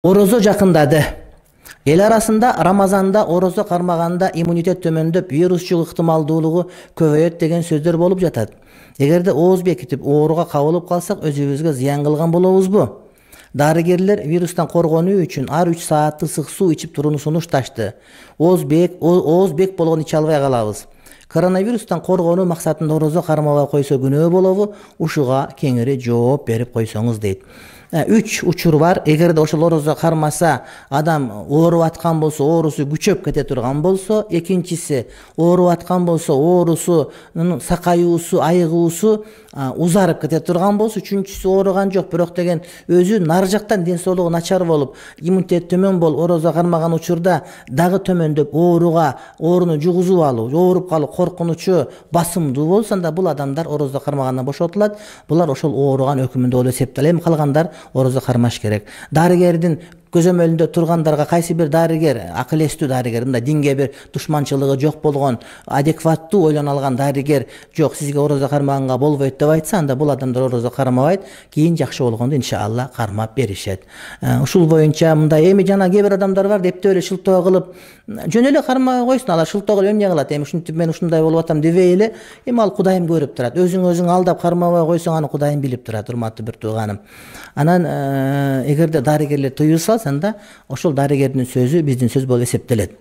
Орозо жакындады. Эл арасында Рамазанда орозо кармаганда иммунитет төмөндөп, вирус жугуу ыктымалдуулугу көбөйөт деген сөздөр болуп жатат. Эгерде ооз бекитип, ооруга кабылып калсак, өзүбүзгө зыян кылган болобузбу? Дарыгерлер вирустан коргонуу үчүн ар 3 саат ысык суу ичип турууну сунушташты. Ооз бек болгон иче албай калабыз. Коронавирустан коргонуу максатында орозо кармабай койсо күнөө болобу? Ушуга кеңири жооп берип койсоңуз дейт. 3 учур бар. Эгерде ошол орозо кармаса, адам ооруп аткан болсо, оорусу күчөп кете турган болсо, экинчиси ооруп аткан болсо, оорусунун сакаюусу, айыгуусу узарып кете турган болсо, үчүнчүсү ооруган жок, бирок деген өзү нары жактан ден соолугу начар болуп, иммунитет төмөн болуп, орозо кармаган учурда дагы төмөндөп, ооруну жугузуп алуу, ооруп калуу коркунучу басымдуу болсо, анда бул адамдар орозо кармагандан бошотулат. Булар ошол ооруган өкүмүндө болуп эсептелет. Эми калгандар орозо кармаш керек. Дарыгердин көзөмөлүндө тургандарга кайсы бир дарыгер, акыл эстүү дарыгер, мындай динге бир душманчылыгы жок болгон, адекваттуу ойлоно алган дарыгер жок, сизге орозо кармаганга болбойт деп айтса, анда бул адамдар орозо кармабайт, кийин жакшы болгондо иншалла кармап беришет. Ушул боюнча мындай эми жана кээ бир адамдар бар, дептеп эле шылтоо кылып, жөн эле кармабай койсун, алар шылтоо кылып эмне кылат? Эми ушинтип мен ушундай болуп атам дебей эле, эми ал Кудайым көрүп турат. Өзүң алдап кармабай койсоң, аны Кудайым билип турат, урматтуу бир тууганым. Анан эгерде дарыгерлер тыюу салса, анда ошол дарыгердин сөзү биздин сөз болуп эсептелет.